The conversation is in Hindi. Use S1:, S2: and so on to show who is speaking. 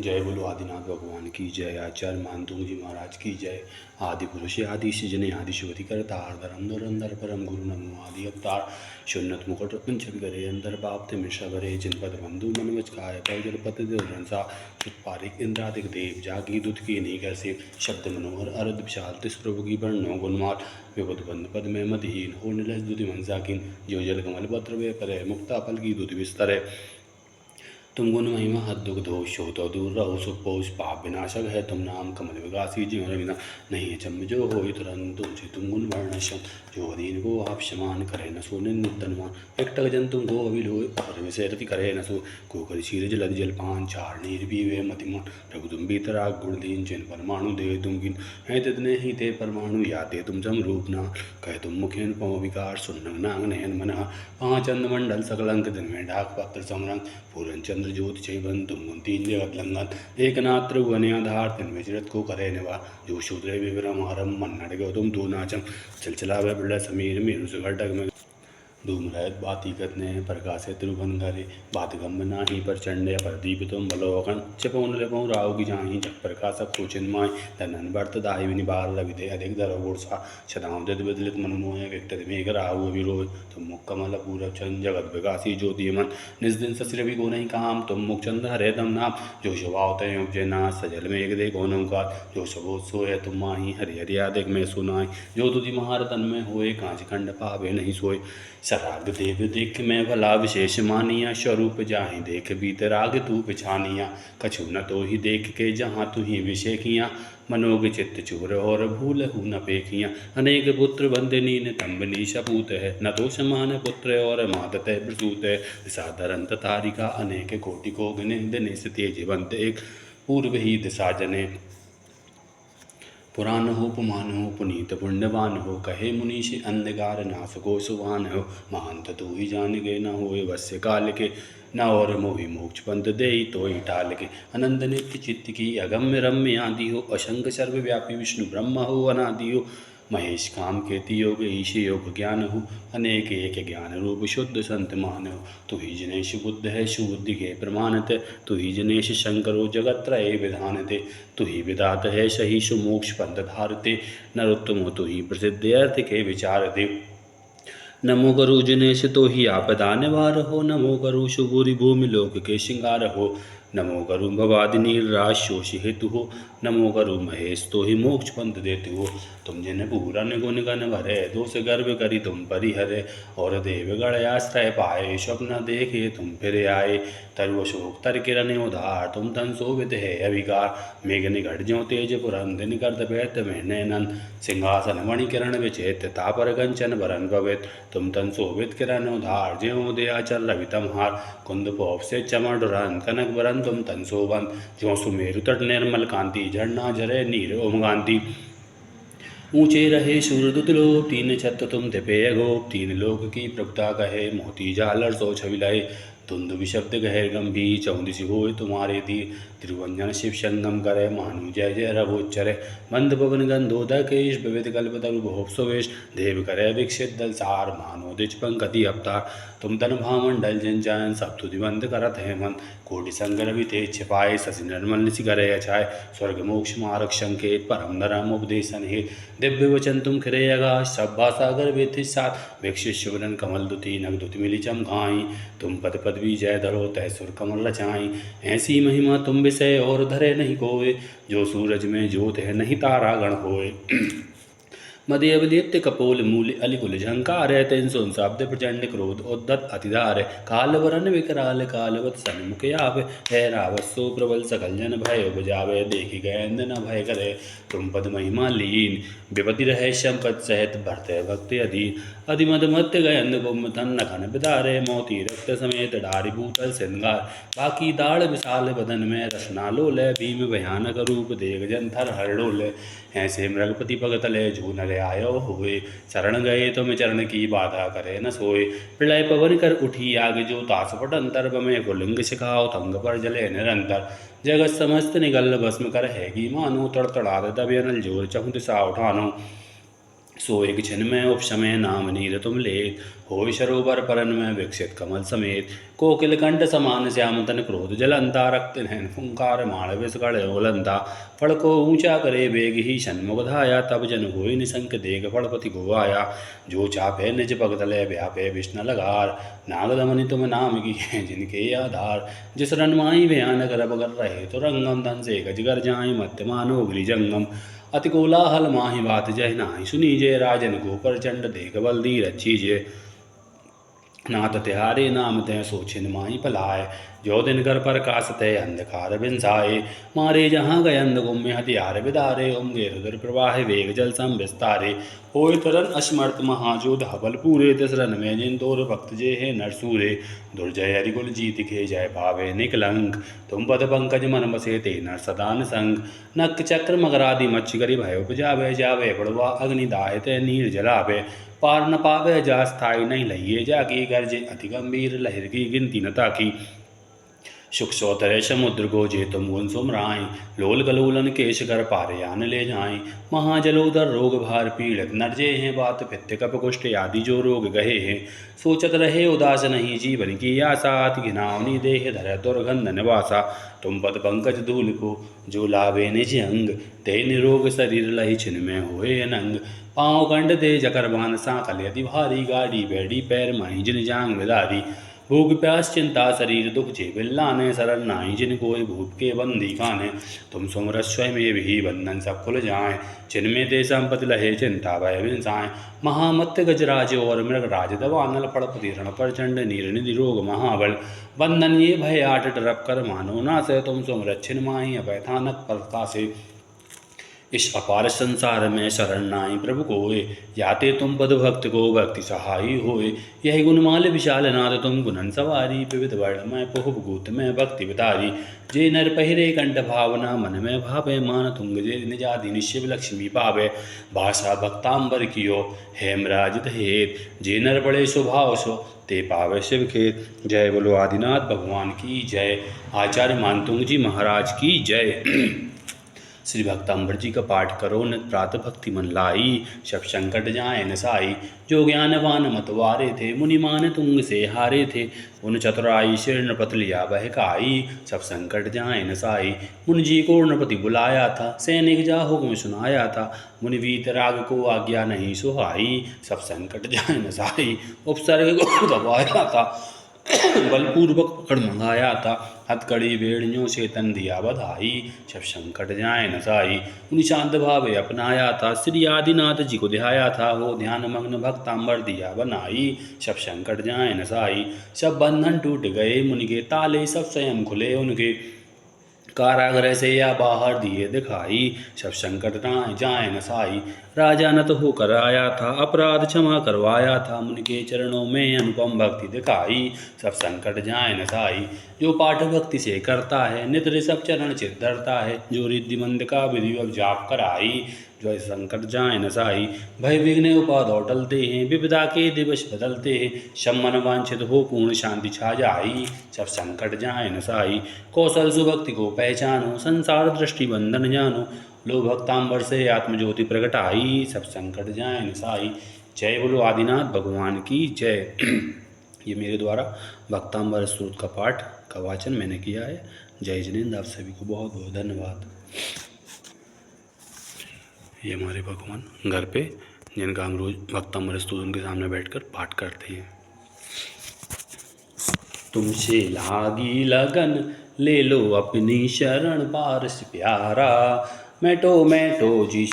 S1: जय बोलो आदिनाथ भगवान की जय। आचार्य मानतुंग जी महाराज की जय। आदि पुरुष आदि सृजने आदि शिवति करतार धरम धुरंधर परम गुरु नमो आदि अवतार। शून्यत मुकुट पंचम करे अंतर बाप्त मिश्रा भरे जिनपद बंधु मन वचकाय पवजल पत दिवसा पारिक इंद्रादिक देव जागी दुत की नहीं कैसे शब्द मनोहर अरद विशाल तिस प्रभु की वर्णो गुणमाल विपद बंद पद में मदहीन हो निलस दुति मंसाकिन जो जल कमल पत्र वे पर मुक्ता फल की दुति विस्तर है। तुम गुण महिमा हद दुख दोष हो तो दूर रहो सुख पौष पाप विनाशक है तुम नाम कमल विकासी जीवन बिना नहीं चम जो हो तुरंत तुमसे तुम गुण वर्णशम जो अधीन को आप क्षमान करे न सो निंदनमान एकटक जन तुम गो अभिल हो और विषय रति करे न सो को कर क्षीर जलद जलपान चार नीर पीवे मतिमान प्रभु तुम भीतरा गुण दीन जिन परमाणु दे तुम गिन है तितने ही ते परमाणु याते तुम सम रूप ना कह तुम मुखेन पव विकार सुन्न नांग नयन मन पाँच अंद मंडल सकल अंक दिन में डाक पत्र समरंग पूरन चंद्र ज्योति चैवन तुम तीन जगत लंघन एक नात्र वन आधार तिन विचरत को करे निवा जो शूद्र विवरम हरम मन नड़गो तुम दो नाचम चल चला वह बिरला समीर मेरु से घटक में धूम रहत बाती कतने प्रकाश त्रिभुवन घरे बात गम नाही पर चंडे पर दीप तुम बलोकन चपौन लेपौ राव की जाही जग प्रकाशक को चिन्माय धनन वर्त दाहि विनिबार लविदे अधिक दर गोरसा सदाम दद बदलित मन मोह व्यक्त मेघ राहु विरोध तुम मुख कमल पूरब चंद जगत विकासी ज्योति मन निज दिन ससुर भी को नहीं काम तुम मुख चंद हरे तम नाम जो शोभाव तय उपजना सजल में एक दे गोनम का जो सबोध सोए तुम माही हरि हरि आदिक में सुनाई जो तुझी महार तन में होए कांच खंड पावे नहीं सोए सराग देव देख मैं भला विशेष मानिया स्वरूप जाहि देख बीतराग तू पिछानिया कछु न तो ही देख के जहाँ तू ही विषय किया मनोग चित्त चूर और भूल हूँ न पेखिया अनेक पुत्र बंदनी न तम्बनी सपूत है न तो समान पुत्र और मादत है प्रसूत है साधारणत तारिका अनेक कोटि को गने दिन तेजवंत एक पूर्व ही दिशा जने पुराण हो पुमान हो पुनीत पुण्यवान हो कहे मुनीषि अंधकार नाश को सुवान हो महांत तू ही जान गे न होए वश्य काल के न और मोहि मोक्ष पंथ दे तो ही टाल के अनंत नित्य चित्त की अगम्य रम्य आदि हो असंग सर्वव्यापी विष्णु ब्रह्म हो अनादि हो महेश काम केति योग ईश योग ज्ञान हो अनेक एक ज्ञान रूप शुद्ध संत मान हो तु ही जनेश बुद्ध है सुबुद्धि के प्रमाणत तु ही जनेश शंकरो जगत त्रय विधानते तु ही विदात है सही सुमोक्ष पंथ धारते नरोत्तम तु ही प्रसिद्ध अर्थ के विचारते नमो करु जनेश तो ही आपदा निवार हो नमो करु शुभूरि भूमि लोक के श्रृंगार हो नमो करु भवादिनी राज शोषि हेतु हो नमो करु महेश तो ही मोक्ष पंथ देते हो तुम जिन पूरा गुण गण भरे दोष गर्भ करी तुम परिहरे और देवगण आश्रय पाए स्वप्न देखे तुम फिर आए तरु अशोक तर किरण उधार तुम तन शोभित है अभिकार मेघ निघट ज्यो तेज पुरंद निकट बैत महीने नंद सिंहासन मणि किरण विचेत तापर कंचन भरन भवित तुम तन शोभित किरण उधार ज्यो दया चल रवि तमहार कुंद पोप से चमर डुरन कनक बरन तुम तन शोभन ज्यो सुमेरु तट निर्मल कांति झरना झरे नीर ओम कांति ऊंचे रहे सूरदुत लोक तीन छत तुम दिपे गोप तीन लोक की प्रभुता कहे मोती झालर सो छविलाए धुंध विशब्द गहर गंभीर चौदिश हो तुम्हारे दी तिरुवंजन शिव संगम करे मानु जय जय रघोच्चरे मंद पवन गंधोदकेश विविध कल्प तरु भोप सुवेश देव करे विक्षित दल सार मानो दिच पंकति अवतार तुम तन भामंडल जिन जायन सब तुदिवंत करत है मन कोटि संगर भी तेज छिपाए शशि निर्मल निशि करे अछाय स्वर्ग मोक्ष मारक संकेत परम नरम उपदेशन हे दिव्य वचन तुम खिरे आकाश सब भाषागर वेथित साथ भिक्षित शिवरन कमल दुति नग दुति मिली चमकाई तुम पद पद भी जय धरो तय सुर कमल रचाई ऐसी महिमा तुम विषय और धरे नहीं कोय जो सूरज में ज्योत है नहीं तारा गण होय मदे अवलिप्त कपोल मूल अलिकुल झंकार है तेन सोन शब्द प्रचंड क्रोध उद्धत अतिधार है काल वरन विकराल कालवत सन्मुख आवे है रावसो प्रबल सकल जन भय उपजावे देखी गयंद न भय करे तुम पद महिमा लीन विपति रहे शंकत सहित भरते भक्ति अधीन अधिमद मत्य गयंद बुम तन नखन बिदारे मोती रक्त समेत डारी भूतल सिंगार बाकी दाड़ विशाल बदन में रसना लोले भीम भयानक रूप देख जन थर हरडोले ऐसे मृगपति भगत ले जो नरे आयो हुए शरण गए तुम चरण की बाधा करे न सोए प्रलय पवन कर उठी आग जो तास पटंतर में कुलिंग सिखाओ तंग पर जले निरंतर जगत समस्त निगल भस्म कर हैगी मानो तड़तड़ा तब अनल जोर चहु दिशा उठानो सो एक छिन में उपशमय नाम नीर तुम लेत। होय सरोवर परन में विकसित कमल समेत। कोकिल कंठ समान श्याम तन क्रोध जलंता। रक्त नैन फुंकार माण विषगढ़ उलंता। फल को ऊंचा करे बेग ही सन्मुख धाया। तब जन होय निशंक देख फलपति को आया। जो चापे निज पग तले व्यापे विष्णु लगार। नाग दमनि तुम नाम की हैं जिनके आधार। जिस रन माही भयानक रब कर रहे तो रंगम धन से गजगर जाय मत्य मानो गिरि जंगम। अति कोलाहल माही बात जय नाही सुनीजे। राजन को प्रचंड देख बल दी रची जे। नाथ तिहारे नाम तय सो छिन माही पलाय। जो दिन कर प्रकाश तय अंधकार बिंसाए। मारे जहाँ गए अंध गुम्य हथियार विदारे। उमगे रुद्र प्रवाह वेग जल सम विस्तारे। होय तरन असमर्थ महाजोध हबल पूरे। तिस रन में जिन तोर भक्त जे है नरसूरे। दुर्जय हरिकुल जीत के जय पावे निकलंक। तुम पद पंकज मन बसे ते नर सदान संग। नक चक्र मगरादि मच्छ करि भय उपजावे। जावे पड़वा अग्नि दाह ते नीर जलावे। पार न पावे जा स्थाई नहीं लहिए जाकी। गर्जे अति गंभीर लहर की गिनती न ताकी। सुख सौतरे समुद्र को जे तुम गुन सुमराई। लोल गलोलन केश कर पारे आन ले जाई। महाजलोदर रोग भार पीड़ित नरजे हैं। बात पित्त कप कुष्ठ आदि जो रोग गहे हैं। सोचत रहे उदास नहीं जीवन की आशा। अति घिनावनी देह धर दुर्गंध निवासा। तुम पद पंकज धूल को जो लावे निज अंग। ते निरोग शरीर लहि छिन में होए अनंग। पाँव कंड दे जकर बान सांकल यदि भारी। गाड़ी बैडी पैर माही जिन जांग विदारी। भूख प्यास चिंता शरीर दुख जे बिल्लाने। सरल नाई जिन कोय भूत के बंदी खाने। तुम सुमर स्वयं भी बंधन सब खुल जाए। जिनमें ते संपत्ति लहे चिंता भय बिनसाए। महामत्य गजराज और मृग राज दवानल। फड़पति रण प्रचंड नीर निधि रोग महाबल। बंधन ये भय आठ टरप कर मानो ना से। तुम सुमर छिन माही अभयथानक परता से। इस अपार संसार में शरण नाई प्रभु कोय। याते तुम पद भक्त को भक्ति सहाई होय। यही गुणमाल विशाल नाद तुम गुणन सवारी। विविध वर्ण में पुहुब गूत में भक्ति बितारी। जे नर पहिरे कंठ भावना मन में भावे। मान तुंग जे निजादि शिव लक्ष्मी पावे। भाषा भक्तांबर कियो हेमराज हेत। जे नर बड़े स्वभाव सो ते पावे शिव खेत। जय बोलो आदिनाथ भगवान की जय। आचार्य मानतुंग जी महाराज की जय। श्री भक्तांबर जी का पाठ करो नित प्रातः भक्ति मन लाई। सब संकट जाए न साई। जो ज्ञानवान मतवारे थे मुनिमान तुंग से हारे थे। उन चतुराई सिर नृपत लिया बहकाई। सब संकट जाए न साई। मुनि जी को नृपति बुलाया था। सैनिक जा हुक्म सुनाया था। मुनि वीत राग को आज्ञा नहीं सुहाई। सब संकट जाए न साई। उपसर्ग को दबाया था। बलपूर्वक पकड़ मंगाया था। हथकड़ी बेड़ियों से तन दिया बधाई। सब संकट जाए न साई। उन्हीं शांत भावे अपनाया था। श्री आदिनाथ जी को ध्याया था। हो ध्यान मग्न भक्तांबर दिया बनाई। सब संकट जाए न साई। सब बंधन टूट गए मुनि के ताले। सब स्वयं खुले उनके। कारागृह से या बाहर दिए दिखाई। सब संकट जाए न साई। राजा न तो होकर आया था। अपराध क्षमा करवाया था। मुनि के चरणों में अनुपम भक्ति दिखाई। सब संकट जाए न साई। जो पाठ भक्ति से करता है नित ऋषभ चरण चित धरता है। जो रिद्धि मंद का विधि जाप कराई। जो संकट जाए न साई। भय विघ्न उपाधौ टलते हैं। विपदा के दिवस बदलते हैं। सम्मन वांछित हो पूर्ण शांति छा जाई। सब संकट जाए न साई। कौशल सुभक्ति को पहचानो। संसार दृष्टि बंधन जानो। लो भक्तांबर से आत्मज्योति प्रगटाई। सब संकट जाए न साई। जय बोलो आदिनाथ भगवान की जय। ये मेरे द्वारा भक्तांबर स्तोत्र का पाठ का वाचन मैंने किया है। जय जिनेंद्र। आप सभी को बहुत बहुत धन्यवाद। ये हमारे भगवान घर पे जिनका हम रोज भक्तांबर स्तोत्र उनके सामने बैठकर पाठ करते हैं। तुमसे लागी लगन ले लो अपनी शरण। पारस प्यारा मैटो मैटो जी।